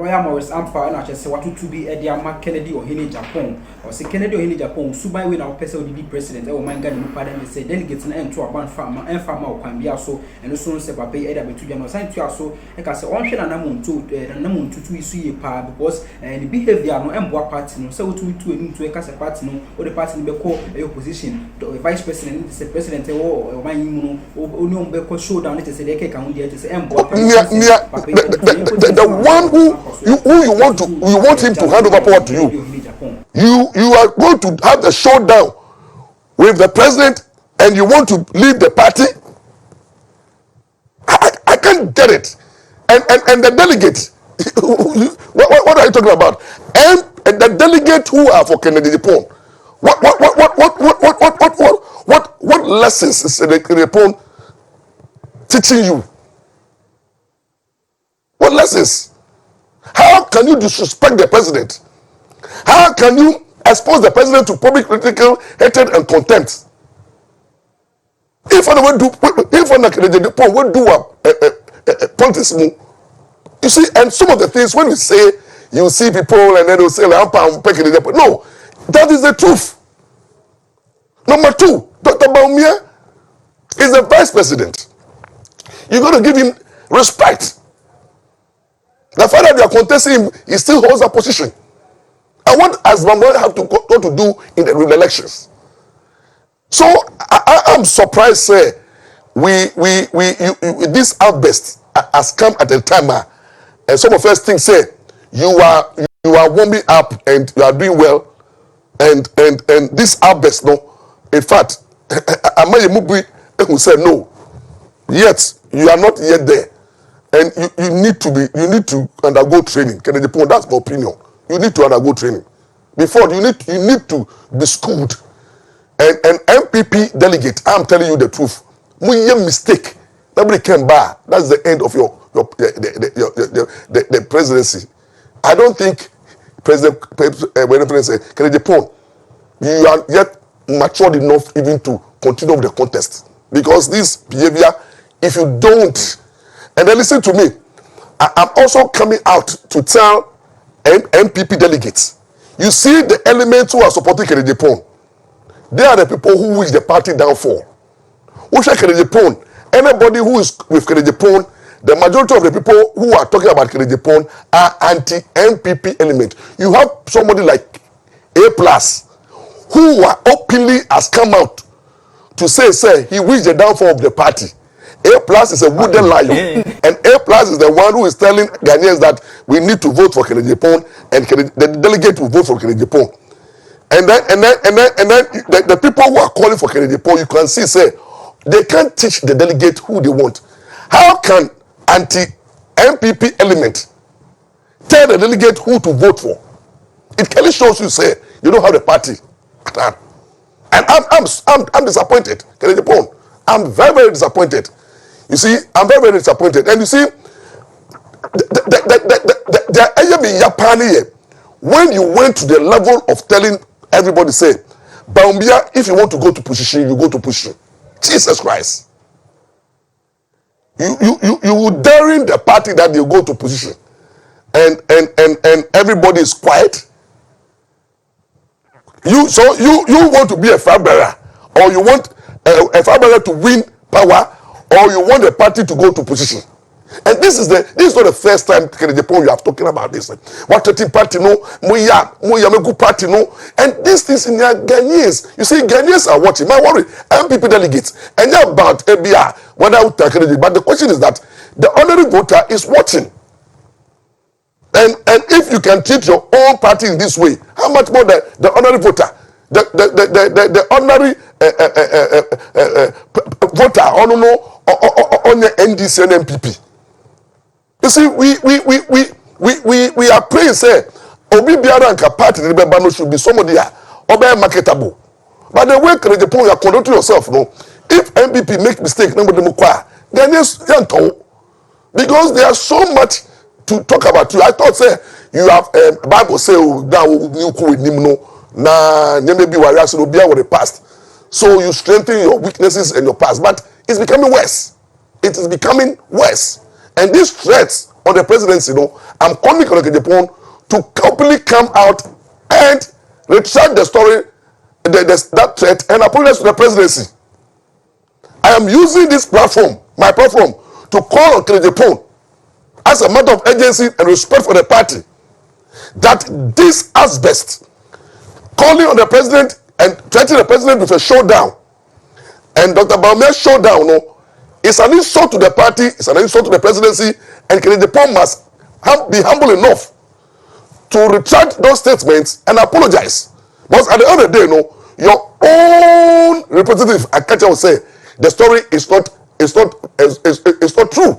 Training-Maurice Ampaw and I just say what to be at the Ama Kennedy or Agyapong or say Kennedy or Agyapong, Subai with our person the president, or my God, pardon, say delegates an end to a band farmer and farmer can be also, and also say Babe Edda between us and to also, like I say, one shell and Namun to Namun to see a par because the behavior no and what party no, so to a cast a party no, or the party be called a opposition, the vice president, the president, or my moon, or no Beko showdown, it is a decade can only say, and the one who you want him to hand over power to you. You are going to have a showdown with the president and you want to leave the party. I can't get it. And the delegates, what are you talking about? And the delegates who are for Kennedy Agyapong, what lessons is Kennedy Agyapong teaching you? What lessons? How can you disrespect the president? How can you expose the president to public critical hatred and contempt? If I do politics, you see, and some of the things when we say, you see people and then they'll say, Ampaw, no, that is the truth. Number two, Dr. Bawumia is the vice president. You got to give him respect. The fact that they are contesting him, he still holds that position. And what has Bawumia have to go to do in the elections? So I'm surprised, say, this outburst has come at a time, and some of us think, say, you are warming up and you are doing well, and this outburst, no, in fact, Amaye Mubi who said no, yet you are not yet there. And you need to undergo training. Kennedy Agyapong, that's my opinion. You need to undergo training. Before you need to be schooled. And MPP delegate, I'm telling you the truth. Muye mistake. Nobody can buy. That's the end of the presidency. I don't think President Kennedy Agyapong, you are yet matured enough even to continue with the contest. Because this behavior, if you don't. And then listen to me. I'm also coming out to tell MPP delegates. You see the elements who are supporting Kennedy Agyapong. They are the people who wish the party downfall. Who say Kennedy Agyapong? Anybody who is with Kennedy Agyapong, the majority of the people who are talking about Kennedy Agyapong are anti-MPP element. You have somebody like A+, who are openly has come out to say he wish the downfall of the party. A+ is a wooden lion, and A+ is the one who is telling Ghanaians that we need to vote for Kennedy Agyapong, and the delegate will vote for Kennedy Agyapong. And then the people who are calling for Kennedy Agyapong, you can see, say, they can't teach the delegate who they want. How can anti-MPP element tell the delegate who to vote for? It clearly shows you, say, you don't have the party. And I'm disappointed, Kennedy Agyapong. I'm very, very disappointed. You see, I'm very, very disappointed. And you see, when you went to the level of telling everybody, say, Bawumia, if you want to go to position, you go to position. Jesus Christ. You daring the party that you go to position. And everybody is quiet. You want to be a flag bearer, or you want a flag bearer to win power, or you want the party to go to position. And this is not the first time Kennedy Agyapong you have talking about this. What party no, muya megu party no, and these things in their Ghanaians. You see, Ghanaians are watching. My worry, MPP delegates, and you're about ABR, whether Kennedy. But the question is that the honorary voter is watching. And if you can treat your own party in this way, how much more the honorary voter, the honorary voter on the NDC and MPP. You see, we are praying, say, Obi Biara and party the should be somebody or marketable. But the way Kennedy Agyapong, you are conducting yourself, no. If MPP make mistake, nobody require. Then yes, because there's so much to talk about you. I thought, say, you have Bible say now you with nimno na maybe warriors will be with the past. So you strengthen your weaknesses and your past, but it's becoming worse. It is becoming worse. And these threats on the presidency, I'm calling on Agyapong to completely come out and retract the story, that threat, and apologize to the presidency. I am using this platform, my platform, to call on Agyapong as a matter of urgency and respect for the party, that this asbestos, calling on the president and threatening the president with a showdown, and Dr. Bawumia's showdown, is an insult to the party, it's an insult to the presidency, and Agyapong must be humble enough to retract those statements and apologize. Because at the end of the day, your own representative, Akacha, will say the story is not true,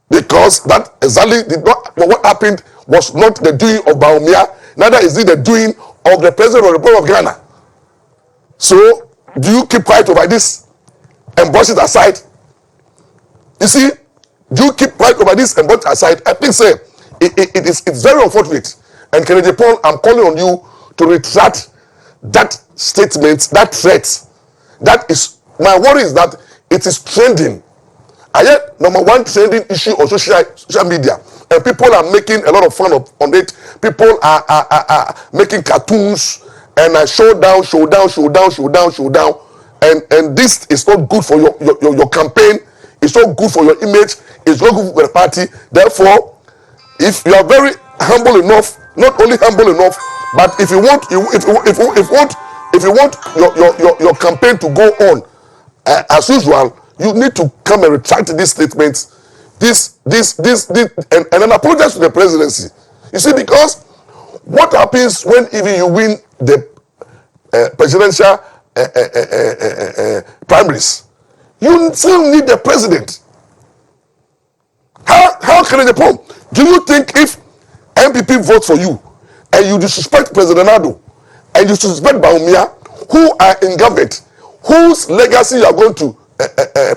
because that exactly what happened was not the doing of Bawumia, neither is it the doing of the president of the Republic of Ghana. So do you keep quiet over this and brush it aside? You see, do you keep quiet over this and brush it aside? I think it's very unfortunate. And Agyapong, I'm calling on you to retract that statement, that threat. That is, my worry is that it is trending. I heard number one trending issue on social media, and people are making a lot of fun on it. People are making cartoons and showdown, and this is not good for your campaign. It's not good for your image. It's not good for the party. Therefore, if you are very humble enough, not only humble enough, but if you want your campaign to go on as usual, you need to come and retract these statements, and then apologize to the presidency. You see, because what happens when even you win the presidential primaries, you still need the president. How can Agyapong? Do you think if MPP vote for you and you disrespect President Nado and you disrespect Bawumia, who are in government, whose legacy you are going to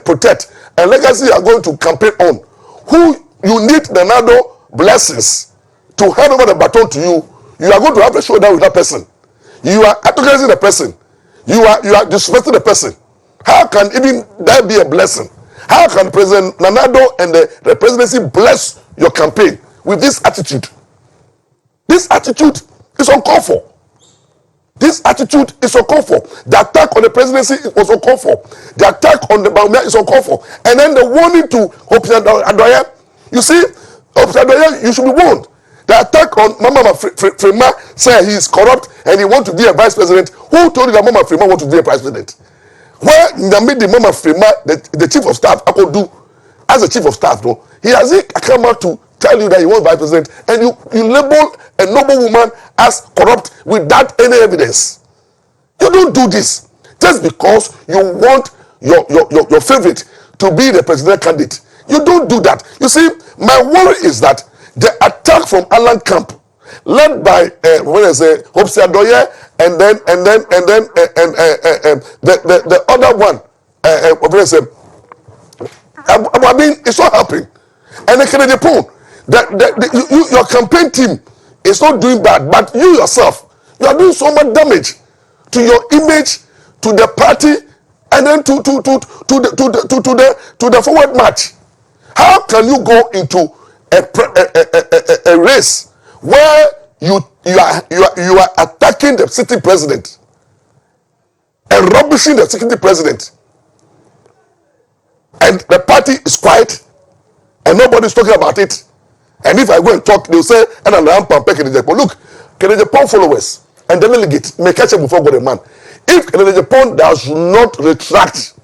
protect and legacy you are going to campaign on, who you need the Nado blessings to hand over the baton to you, you are going to have a showdown with that person. You are antagonizing the person. You are disrespecting the person. How can even that be a blessing? How can President Nanado and the presidency bless your campaign with this attitude? This attitude is uncalled for. This attitude is uncalled for. The attack on the presidency was uncalled for. The attack on the Bawumia is uncalled for. And then the warning to Hope Adoye. You see, Hope Adoye, you should be warned. The attack on Mama Frema, saying he is corrupt and he wants to be a vice president. Who told you that Mama Frema wants to be a vice president? Where in the middle, Mama Frema, the chief of staff, I could do as a chief of staff, no, he has come out to tell you that he wants vice president, and you label a noble woman as corrupt without any evidence. You don't do this just because you want your favorite to be the presidential candidate. You don't do that. You see, my worry is that the attack from Alan Camp, led by Hope Adoye, and then the other one, I mean, it's not helping. And Agyapong, your campaign team is not doing bad, but you yourself, you are doing so much damage to your image, to the party, and then to the forward march. How can you go into a race where you are attacking the sitting president and rubbishing the sitting president, and the party is quiet and nobody's talking about it? And if I go and talk, they'll say, and I'm Ampaw, Agyapong. Look, Agyapong followers and the delegate may catch up before God, man. If Agyapong does not retract